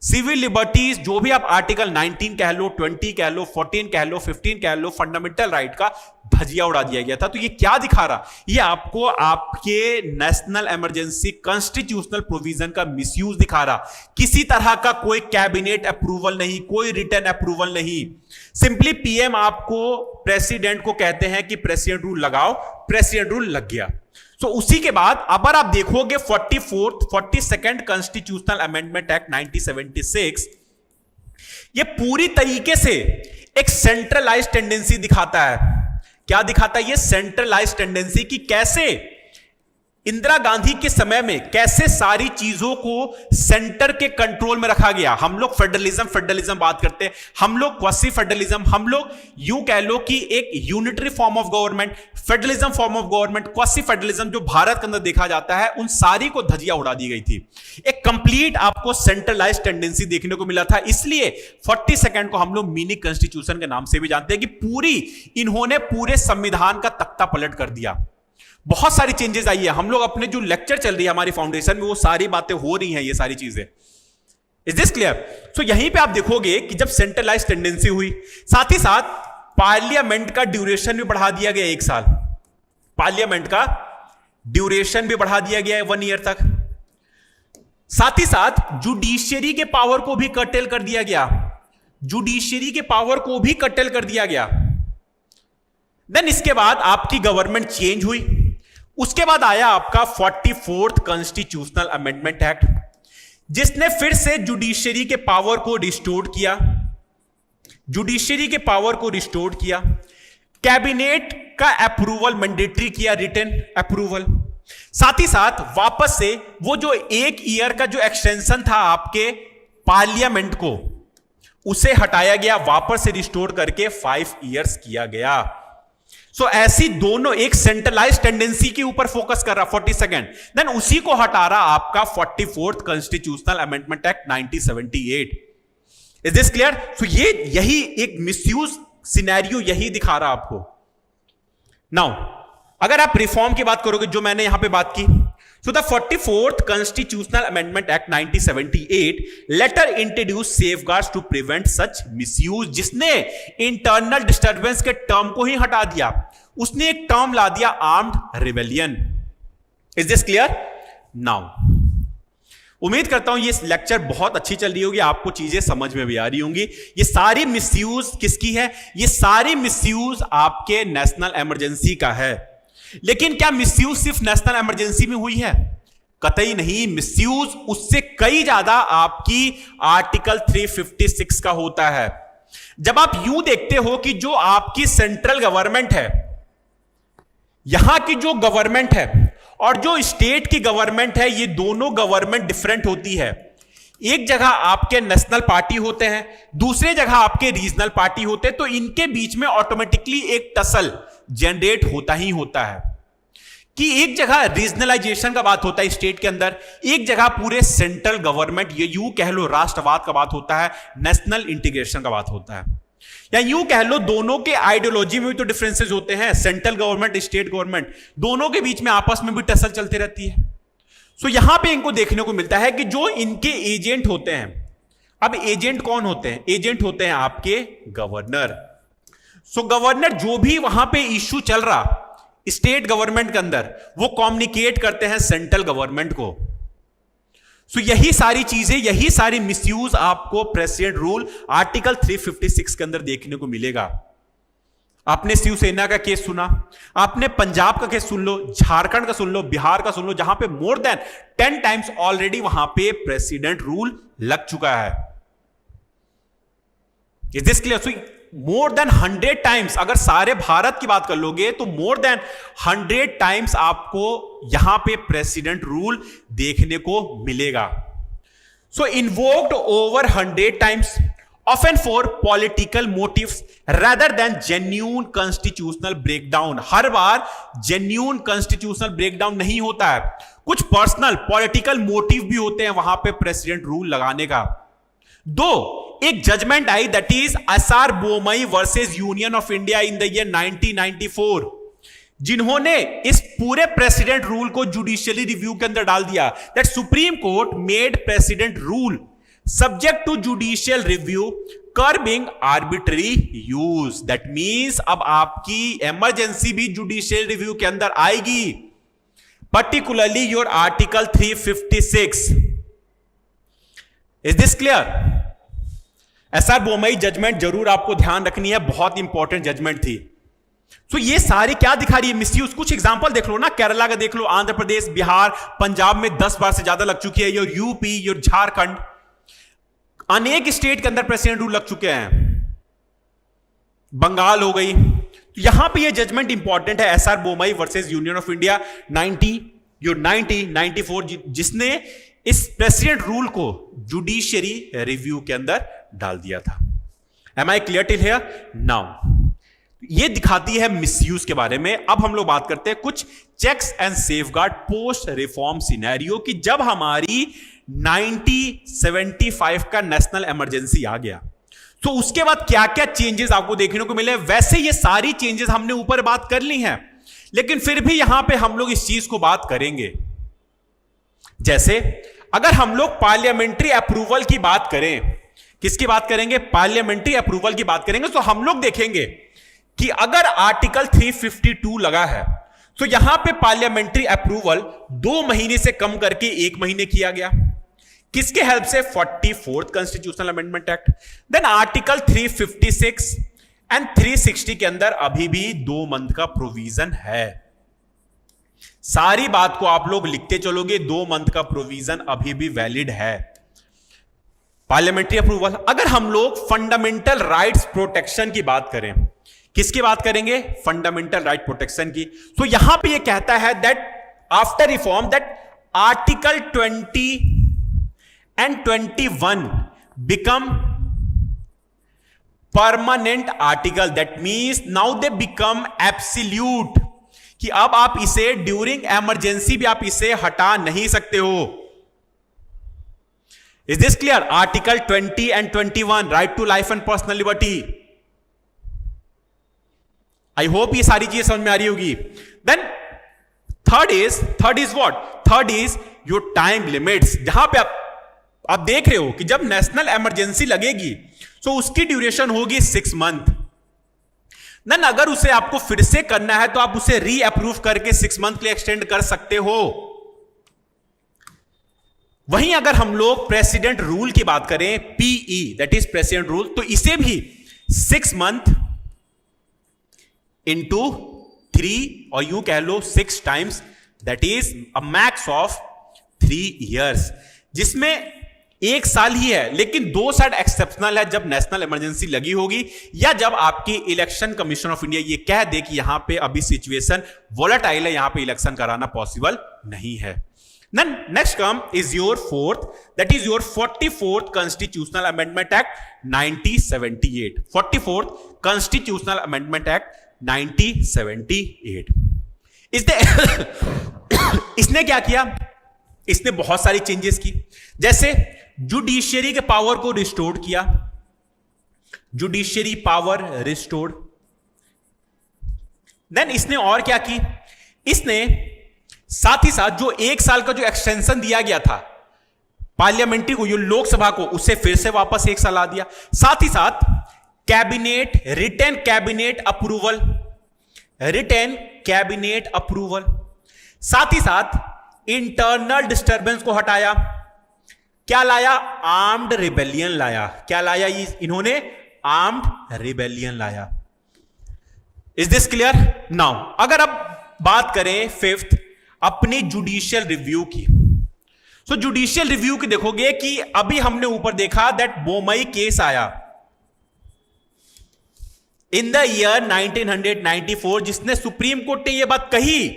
सिविल लिबर्टीज जो भी आप आर्टिकल 19 कह लो, 20 कह लो, 14 कह लो, 15 कह लो, फंडामेंटल राइट का धजिया उड़ा दिया गया था। तो ये क्या दिखा रहा? ये आपको आपके नेशनल इमरजेंसी कॉन्स्टिट्यूशनल प्रोविजन का मिसयूज दिखा रहा। किसी तरह का कोई कैबिनेट अप्रूवल नहीं, कोई रिटर्न अप्रूवल नहीं, सिंपली पीएम आपको प्रेसिडेंट को कहते हैं कि प्रेसिडेंट रूल लगाओ, प्रेसिडेंट रूल लग गया। तो उसी के बाद अगर आप देखोगे 42nd कॉन्स्टिट्यूशनल अमेंडमेंट एक्ट 1976, ये पूरी तरीके से एक सेंट्रलाइज्ड टेंडेंसी दिखाता है। क्या दिखाता है ये? सेंट्रलाइज्ड टेंडेंसी, कि कैसे इंदिरा गांधी के समय में कैसे सारी चीजों को सेंटर के कंट्रोल में रखा गया। हम लोग फेडरलिज्म बात करते हैं, हम लोग क्वासी फेडरलिज्म, हम लोग यूं कह लो कि एक unitary form of government, federalism form of government, quasi federalism जो भारत के अंदर देखा जाता है, उन सारी को धजिया उड़ा दी गई थी। एक कंप्लीट आपको सेंट्रलाइज टेंडेंसी देखने को मिला था। इसलिए 42nd को हम लोग मिनी कॉन्स्टिट्यूशन के नाम से भी जानते हैं कि इन्होंने पूरे संविधान का तख्ता पलट कर दिया। बहुत सारी चेंजेस आई है। हम लोग अपने जो लेक्चर चल रही है हमारी फाउंडेशन में, वो सारी बातें हो रही हैं, ये सारी चीजें। Is this clear? सो यहीं पे आप देखोगे कि जब सेंट्रलाइज टेंडेंसी हुई, साथ ही साथ पार्लियामेंट का ड्यूरेशन भी बढ़ा दिया गया 1 साल। पार्लियामेंट का ड्यूरेशन भी बढ़ा दिया गया है 1 ईयर तक। साथ ही साथ जुडिशियरी के पावर को भी कर्टेल कर दिया गया। जुडिशियरी के पावर को भी कर्टेल कर दिया गया। देन इसके बाद आपकी गवर्नमेंट चेंज हुई। उसके बाद आया आपका 44th कॉन्स्टिट्यूशनल अमेंडमेंट एक्ट, जिसने फिर से जुडिशियरी के पावर को रिस्टोर किया। जुडिशियरी के पावर को रिस्टोर किया। कैबिनेट का अप्रूवल मैंडेटरी किया, रिटन अप्रूवल। साथ ही साथ वापस से वो जो 1 ईयर का जो एक्सटेंशन था आपके पार्लियामेंट को, उसे हटाया गया, वापस से रिस्टोर करके 5 ईयर्स किया गया। सो ऐसी दोनों, एक सेंट्रलाइज टेंडेंसी के ऊपर फोकस कर रहा 42nd, देन उसी को हटा रहा आपका 44th constitutional amendment act 1978। Is this clear? So ये यही एक मिसयूज सिनेरियो यही दिखा रहा आपको। नाउ अगर आप रिफॉर्म की बात करोगे, जो मैंने यहां पे बात की, so the 44th constitutional amendment act 1978 later introduce safeguards to prevent such misuse, जिसने इंटरनल डिस्टर्बेंस के टर्म को ही हटा दिया। उसने एक टर्म ला दिया, armed rebellion. Is this clear? Now उम्मीद करता हूं ये लेक्चर बहुत अच्छी चल रही होगी, आपको चीजें समझ में भी आ रही होंगी। ये सारी मिसयूज किसकी है? ये सारी मिसयूज आपके नेशनल इमरजेंसी का है। लेकिन क्या मिसयूज सिर्फ नेशनल इमरजेंसी में हुई है? कतई नहीं। मिसयूज उससे कई ज्यादा आपकी आर्टिकल 356 का होता है। जब आप यूं देखते हो कि जो आपकी सेंट्रल गवर्नमेंट है, यहां की जो गवर्नमेंट है और जो स्टेट की गवर्नमेंट है, ये दोनों गवर्नमेंट डिफरेंट होती है। एक जगह आपके नेशनल पार्टी होते हैं, दूसरे जगह आपके रीजनल पार्टी होते हैं, तो इनके बीच में ऑटोमेटिकली एक टसल जनरेट होता ही होता है कि एक जगह रीजनलाइजेशन का बात होता है स्टेट के अंदर, एक जगह पूरे सेंट्रल गवर्नमेंट, ये यूं कह लो राष्ट्रवाद का बात होता है, नेशनल इंटीग्रेशन का बात होता है। या यूं कह लो दोनों के आइडियोलॉजी में भी तो डिफरेंसेस होते हैं। सेंट्रल गवर्नमेंट, स्टेट गवर्नमेंट, दोनों के बीच में आपस में भी टसल चलती रहती है। सो यहां पे इनको देखने को मिलता है कि जो इनके एजेंट होते हैं, अब एजेंट कौन होते हैं? एजेंट होते हैं आपके गवर्नर। सो गवर्नर जो भी वहां पे इश्यू चल रहा स्टेट गवर्नमेंट के अंदर, वो कम्युनिकेट करते हैं सेंट्रल गवर्नमेंट को। सो यही सारी चीजें, यही सारी मिसयूज आपको प्रेसिडेंट रूल आर्टिकल 356 के अंदर देखने को मिलेगा। आपने शिवसेना का केस सुना, आपने पंजाब का केस सुन लो, झारखंड का सुन लो, बिहार का सुन लो, जहां पे मोर देन 10 टाइम्स ऑलरेडी वहां पे प्रेसिडेंट रूल लग चुका है। Is this clear? So more than 100 times, अगर सारे भारत की बात कर लोगे तो मोर देन 100 टाइम्स आपको यहां पे प्रेसिडेंट रूल देखने को मिलेगा। So invoked over 100 times, often for political motives rather than genuine constitutional breakdown। हर बार genuine constitutional breakdown नहीं होता है, कुछ पर्सनल पॉलिटिकल मोटिव भी होते हैं वहां पे प्रेसिडेंट रूल लगाने का। दो एक जजमेंट आई, that is S R Bommai versus union of India in the year 1994, जिन्होंने इस पूरे प्रेसिडेंट रूल को जुडिशियली रिव्यू के अंदर डाल दिया। That supreme court made president rule subject to judicial review curbing arbitrary use। that means अब आपकी emergency भी judicial review के अंदर आएगी, particularly your article 356। is this clear? S R Bommai judgment जरूर आपको ध्यान रखनी है, बहुत इंपॉर्टेंट जजमेंट थी। तो ये सारी क्या दिखा रही है? मिसयूज। कुछ एग्जांपल देख लो ना, केरला का देख लो, आंध्र प्रदेश, बिहार, पंजाब में 10 बार से ज्यादा लग चुकी है, योर यूपी, योर झारखंड, अनेक स्टेट के अंदर प्रेसिडेंट रूल लग चुके हैं, बंगाल हो गई। तो यहां पे ये जजमेंट इंपॉर्टेंट है, S R Bommai versus union of India 19 your 1994 जिसने इस प्रेसिडेंट रूल को जुडिशियरी रिव्यू के अंदर डाल दिया था। Am I clear till here? Now ये दिखाती है मिसयूज के बारे में। अब हम लोग बात करते हैं कुछ checks and safeguard post reform scenario की जब हमारी 1975 का नेशनल इमरजेंसी आ गया तो उसके बाद क्या क्या चेंजेस आपको देखने को मिले। वैसे ये सारी चेंजेस हमने ऊपर बात कर ली हैं, लेकिन फिर भी यहां पे हम लोग इस चीज को बात करेंगे। जैसे अगर हम लोग पार्लियामेंट्री अप्रूवल की बात करें, किसकी बात करेंगे? पार्लियामेंट्री अप्रूवल की बात करेंगे, तो हम लोग देखेंगे कि अगर आर्टिकल 352 लगा है तो यहां पे पार्लियामेंट्री अप्रूवल 2 महीने से कम करके 1 महीने किया गया। किसके हेल्प से? 44th constitutional amendment act. Then article 356 and 360 के अंदर अभी भी 2 मंथ का प्रोविजन है। सारी बात को आप लोग लिखते चलोगे, 2 मंथ का प्रोविजन अभी भी वैलिड है। Parliamentary approval. अगर हम लोग फंडामेंटल राइट्स प्रोटेक्शन की बात करें, किसकी बात करेंगे? फंडामेंटल राइट प्रोटेक्शन की। तो यहां पे ये कहता है that after reform that article 20 and 21 become permanent article. That means now they become absolute, कि अब आप इसे ड्यूरिंग इमरजेंसी भी आप इसे हटा नहीं सकते हो। Is this clear? Article 20 and 21 right to life and personal liberty. I hope ये सारी चीजें समझ में आ रही होगी। Then third is what? Third is your time limits. जहां पे आप देख रहे हो कि जब नेशनल इमरजेंसी लगेगी तो उसकी ड्यूरेशन होगी 6 मंथ। देन अगर उसे आपको फिर से करना है तो आप उसे री अप्रूव करके 6 मंथ के लिए एक्सटेंड कर सकते हो। वहीं अगर हम लोग प्रेसिडेंट रूल की बात करें, PE that is president rule, तो इसे भी 6 मंथ इंटू 3 और यूं कह लो 6 times, that is a max of 3 years, जिसमें 1 साल ही है। लेकिन 2 साल एक्सेप्शनल है, जब नेशनल इमरजेंसी लगी होगी या जब आपकी इलेक्शन कमीशन ऑफ इंडिया ये कह दे कि यहां पे अभी सिचुएशन वोलेटाइल है, यहां पे इलेक्शन कराना पॉसिबल नहीं है। Then next come is your fourth, that is your 44th Constitutional Amendment Act 1978. 44th Constitutional Amendment Act 1978. इसने क्या किया? इसने बहुत सारी चेंजेस की। जैसे जुडिशियरी के पावर को रिस्टोर्ड किया, जुडिशियरी पावर रिस्टोर्ड। देन इसने और क्या की? इसने साथ ही साथ जो 1 साल का जो एक्सटेंशन दिया गया था पार्लियामेंट्री को, जो लोकसभा को, उसे फिर से वापस 1 साल आ दिया। साथ ही साथ cabinet, written cabinet approval, written cabinet approval. साथ ही साथ इंटरनल डिस्टर्बेंस को हटाया। क्या लाया? आर्म्ड रिबेलियन लाया। क्या लाया इन्होंने? आर्म्ड रिबेलियन लाया। Is this clear? नाउ अगर अब बात करें 5th अपनी जुडिशियल रिव्यू की, तो जुडिशियल रिव्यू की देखोगे कि अभी हमने ऊपर देखा दैट बोमई केस आया इन द ईयर 1994, जिसने सुप्रीम कोर्ट ने यह बात कही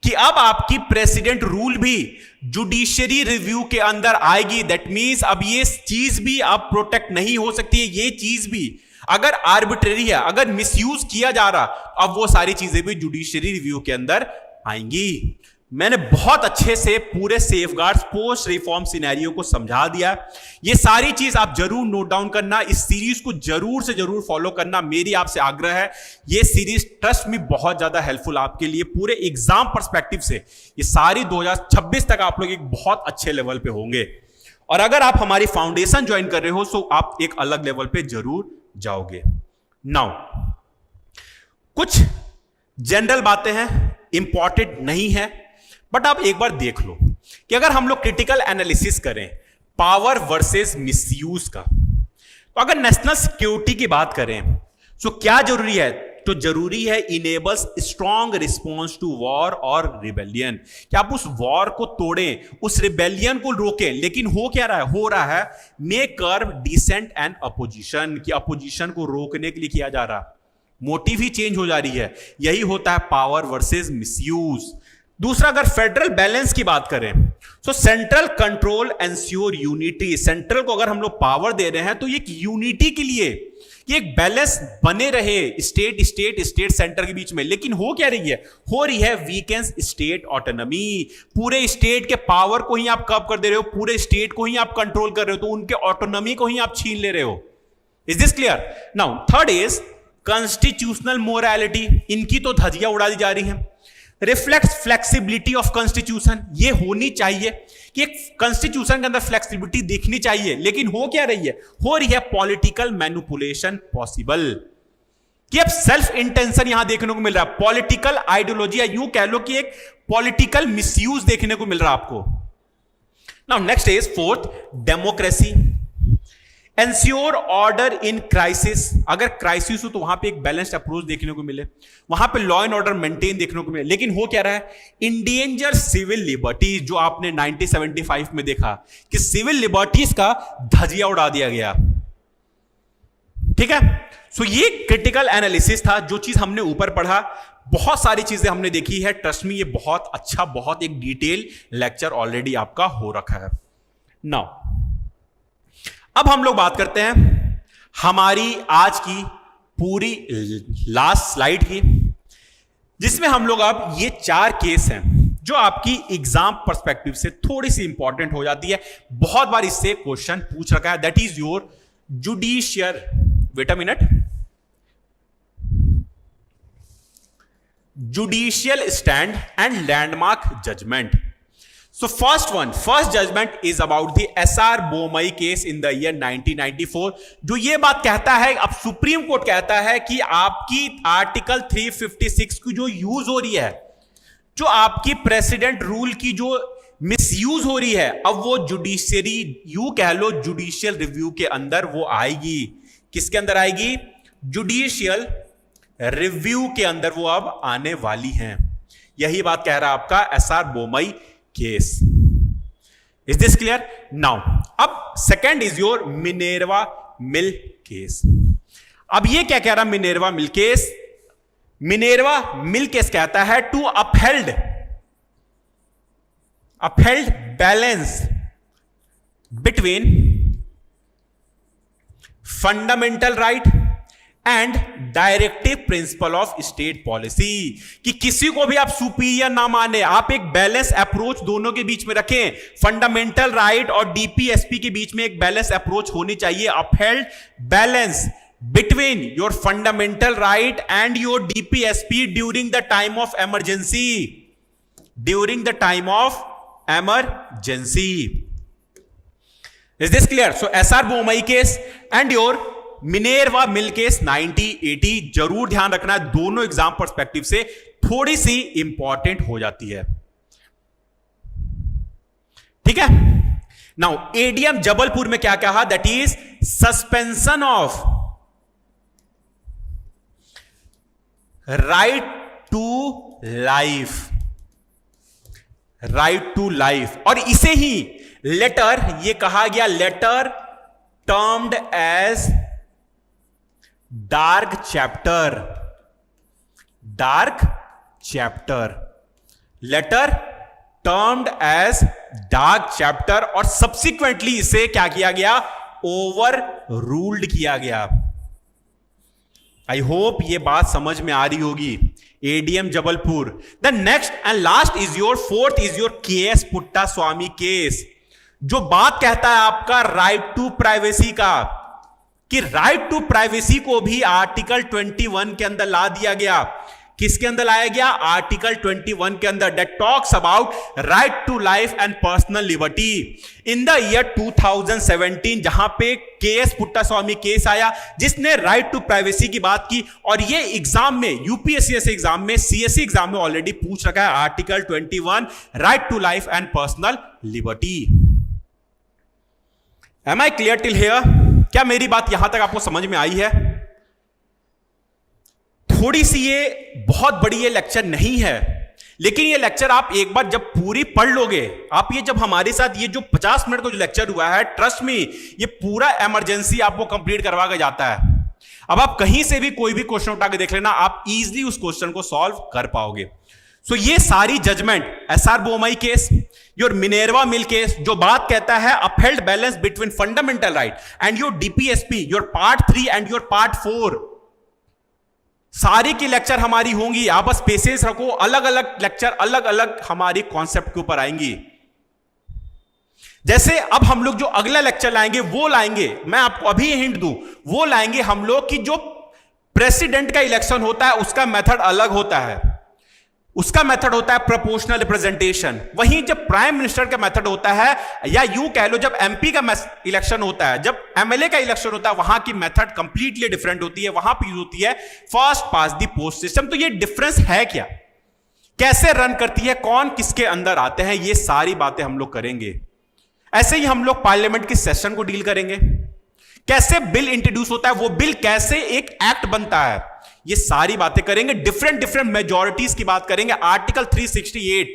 कि अब आपकी प्रेसिडेंट रूल भी जुडिशियरी रिव्यू के अंदर आएगी। दैट मींस अब ये चीज भी अब प्रोटेक्ट नहीं हो सकती है। ये चीज भी अगर आर्बिट्रेरी है, अगर मिसयूज किया जा रहा, अब वो सारी चीजें भी जुडिशियरी रिव्यू के अंदर आएंगी। मैंने बहुत अच्छे से पूरे सेफगार्ड्स पोस्ट रिफॉर्म सिनेरियो को समझा दिया। ये सारी चीज आप जरूर नोट डाउन करना, इस सीरीज को जरूर से जरूर फॉलो करना, मेरी आपसे आग्रह है। ये सीरीज ट्रस्ट में बहुत ज्यादा हेल्पफुल आपके लिए पूरे एग्जाम पर्सपेक्टिव से। ये सारी 2026 तक आप लोग एक बहुत अच्छे लेवल पे होंगे। और अगर आप हमारी फाउंडेशन ज्वाइन कर रहे हो तो आप एक अलग लेवल पे जरूर जाओगे। नाउ कुछ जनरल बातें हैं, इंपॉर्टेंट नहीं है, बट आप एक बार देख लो कि अगर हम लोग क्रिटिकल एनालिसिस करें पावर वर्सेस मिसयूज का, तो अगर नेशनल सिक्योरिटी की बात करें तो क्या जरूरी है? तो जरूरी है enables strong response to war और रिबेलियन, कि आप उस वॉर को तोड़ें, उस रिबेलियन को रोकें। लेकिन हो क्या रहा है? हो रहा है make curb dissent and opposition, कि अपोजिशन को रोकने के लिए किया जा रहा, मोटिव ही चेंज हो जा रही है। यही होता है पावर वर्सेस मिसयूज। दूसरा, अगर फेडरल बैलेंस की बात करें तो central control ensure unity, central को अगर हम लोग पावर दे रहे हैं तो ये यूनिटी के लिए, ये एक बैलेंस बने रहे स्टेट स्टेट स्टेट सेंटर के बीच में। लेकिन हो क्या रही है, हो रही है वीकेंस स्टेट ऑटोनॉमी, पूरे स्टेट के पावर को ही आप कब कर दे रहे हो, पूरे स्टेट को ही आप कंट्रोल कर रहे हो, तो उनके ऑटोनॉमी को ही आप छीन ले रहे हो। Is this clear? Now third is constitutional morality, इनकी तो धज्जियां उड़ा दी जा रही हैं। रिफ्लेक्ट्स फ्लेक्सिबिलिटी ऑफ कॉन्स्टिट्यूशन, ये होनी चाहिए कि एक कॉन्स्टिट्यूशन के अंदर फ्लेक्सिबिलिटी दिखनी चाहिए, लेकिन हो क्या रही है, हो रही है पॉलिटिकल मैनिपुलेशन पॉसिबल, कि अब सेल्फ इंटेंशन यहां देखने को मिल रहा है, पॉलिटिकल आइडियोलॉजी, या यूं कह लो कि एक पॉलिटिकल मिसयूज देखने को मिल रहा है आपको। Now next is fourth, democracy, ensure order in crisis, अगर क्राइसिस हो तो वहां पे एक बैलेंस्ड अप्रोच देखने को मिले, वहां पे लॉ एंड ऑर्डर मेंटेन देखने को मिले। लेकिन हो क्या रहा है, इंडेंजर सिविल लिबर्टीज, जो आपने 1975 में देखा कि सिविल लिबर्टीज का धजिया उड़ा दिया गया। ठीक है, सो ये क्रिटिकल एनालिसिस था, जो चीज हमने ऊपर पढ़ा, बहुत सारी चीजें हमने देखी है, ट्रस्ट मी, ये बहुत अच्छा, बहुत एक डिटेल लेक्चर ऑलरेडी आपका हो रखा है। नाउ अब हम लोग बात करते हैं हमारी आज की पूरी लास्ट स्लाइड की, जिसमें हम लोग अब ये 4 केस हैं जो आपकी एग्जाम पर्सपेक्टिव से थोड़ी सी इंपॉर्टेंट हो जाती है, बहुत बार इससे क्वेश्चन पूछ रखा है। That is your judicial, wait a minute, judicial stand and landmark judgment. So first judgment is about the SR Bomai case in the year 1994, जो ये बात कहता है, अब सुप्रीम कोर्ट कहता है कि आपकी आर्टिकल 356 की जो यूज हो रही है, जो आपकी प्रेसिडेंट रूल की जो मिसयूज हो रही है, अब वो जुडिशियरी, यू कह लो जुडिशियल रिव्यू के अंदर वो आएगी। किसके अंदर आएगी? जुडिशियल रिव्यू के अंदर वो अब आने वाली हैं। यही बात कह रहा है आपका SR Bommai case. Is this clear? Now अब second is your Minerva mill case. अब ये क्या कह रहा मिनेर्वा मिल केस? मिनेर्वा मिल केस कहता है to upheld balance between fundamental right and directive principle of state policy, कि किसी को भी आप सुपीरियर ना माने, आप एक बैलेंस अप्रोच दोनों के बीच में रखें। फंडामेंटल राइट और डीपीएसपी के बीच में एक बैलेंस अप्रोच होनी चाहिए। Upheld balance between your fundamental right and your DPSP during the time of emergency, during the time of emergency. Is this clear? So SR Bommai case and your Minerva mill case 1980, जरूर ध्यान रखना है, दोनों एग्जाम पर्सपेक्टिव से थोड़ी सी इंपॉर्टेंट हो जाती है। ठीक है, नाउ एडीएम जबलपुर में क्या कहा? That is suspension of right to life, right to life, और इसे ही लेटर ये कहा गया, later termed as dark chapter, dark chapter, later termed as dark chapter, और सब्सिक्वेंटली इसे क्या किया गया? ओवर रूल्ड किया गया। आई होप ये बात समझ में आ रही होगी। ADM Jabalpur. The next and last is your fourth is your KS Puttaswamy case, जो बात कहता है आपका राइट टू प्राइवेसी का, कि राइट टू प्राइवेसी को भी आर्टिकल 21 के अंदर ला दिया गया। किसके अंदर लाया गया? आर्टिकल 21 के अंदर, that talks about right to life and personal liberty. In the year 2017 जहां पे केएस पुट्टा स्वामी केस आया, जिसने राइट टू प्राइवेसी की बात की, और ये एग्जाम में, यूपीएससी एग्जाम में, सीएससी एग्जाम में ऑलरेडी पूछ रखा है, article 21 right to life and personal liberty. Am I clear till here? क्या मेरी बात यहां तक आपको समझ में आई है? थोड़ी सी ये बहुत बड़ी ये लेक्चर नहीं है, लेकिन ये लेक्चर आप एक बार जब पूरी पढ़ लोगे, आप ये जब हमारे साथ ये जो 50 मिनट का जो लेक्चर हुआ है, ट्रस्ट मी, ये पूरा इमरजेंसी आपको कंप्लीट करवा के जाता है। अब आप कहीं से भी कोई भी क्वेश्चन उठा के देख लेना, आप इजीली उस क्वेश्चन को सॉल्व कर पाओगे। सो ये सारी judgement SR Bommai case, your Minerva mill case, जो बात कहता है upheld balance between fundamental right and your DPSP, your part 3 and your part 4, सारी की लेक्चर हमारी होंगी। आप बस पेशेंस रखो, अलग अलग लेक्चर अलग अलग हमारी कॉन्सेप्ट के ऊपर आएंगी। जैसे अब हम लोग जो अगला लेक्चर लाएंगे वो लाएंगे, मैं आपको अभी हिंट दूं, वो लाएंगे हम लोग कि जो प्रेसिडेंट का इलेक्शन होता है उसका मेथड अलग होता है, उसका मेथड होता है प्रोपोर्शनल रिप्रेजेंटेशन। वहीं जब प्राइम मिनिस्टर का मेथड होता है, या यूं कह लो जब एमपी का इलेक्शन होता है, जब एमएलए का इलेक्शन होता है, वहां की मेथड कंप्लीटली डिफरेंट होती है। वहां पर यूज होती है first pass the post system. तो ये डिफरेंस है क्या, कैसे रन करती है, कौन किसके अंदर आते हैं, ये सारी बातें हम लोग करेंगे। ऐसे ही हम लोग पार्लियामेंट के सेशन को डील करेंगे, कैसे बिल इंट्रोड्यूस होता है, वो बिल कैसे एक एक्ट बनता है, ये सारी बातें करेंगे। डिफरेंट मेजॉरिटीज की बात करेंगे। आर्टिकल 368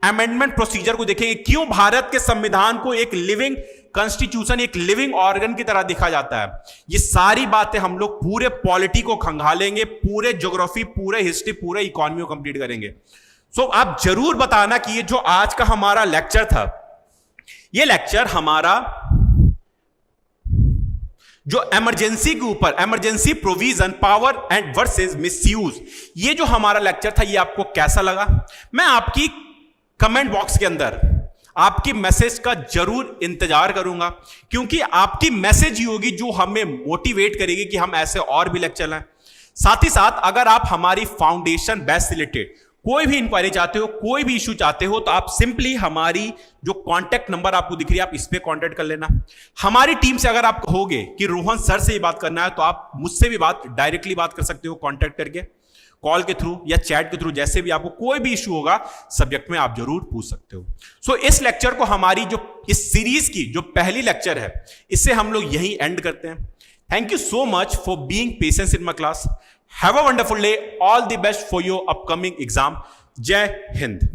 अमेंडमेंट प्रोसीजर को देखेंगे, क्यों भारत के संविधान को एक लिविंग कॉन्स्टिट्यूशन, एक लिविंग ऑर्गन की तरह देखा जाता है। ये सारी बातें हम लोग पूरे पॉलिटी को खंगालेंगे, पूरे ज्योग्राफी, पूरे हिस्ट्री, पूरे इकोनॉमी को कंप्लीट करेंगे। सो आप जरूर बताना कि ये जो आज का हमारा लेक्चर था, ये लेक्चर हमारा जो इमरजेंसी के ऊपर, emergency provision power and versus misuse, ये जो हमारा लेक्चर था, ये आपको कैसा लगा? मैं आपकी कमेंट बॉक्स के अंदर आपकी मैसेज का जरूर इंतजार करूंगा, क्योंकि आपकी मैसेज ही होगी जो हमें मोटिवेट करेगी कि हम ऐसे और भी लेक्चर लाएं। साथ ही साथ अगर आप हमारी फाउंडेशन बैच से रिलेटेड कोई भी इंक्वायरी चाहते हो, कोई भी इशू चाहते हो, तो आप सिंपली हमारी जो कांटेक्ट नंबर आपको दिख रही है, आप इस पे कांटेक्ट कर लेना। हमारी टीम से अगर आप कहोगे कि रोहन सर से ही बात करना है, तो आप मुझसे भी डायरेक्टली बात कर सकते हो, कांटेक्ट करके, कॉल के थ्रू या चैट के थ्रू, जैसे भी आपको कोई भी इशू होगा सब्जेक्ट में आप जरूर पूछ सकते हो। सो इस लेक्चर को, हमारी जो इस सीरीज की जो पहली लेक्चर है, इससे हम लोग यही एंड करते हैं। Thank you so much for being patient in my class. Have a wonderful day. All the best for your upcoming exam. Jai Hind.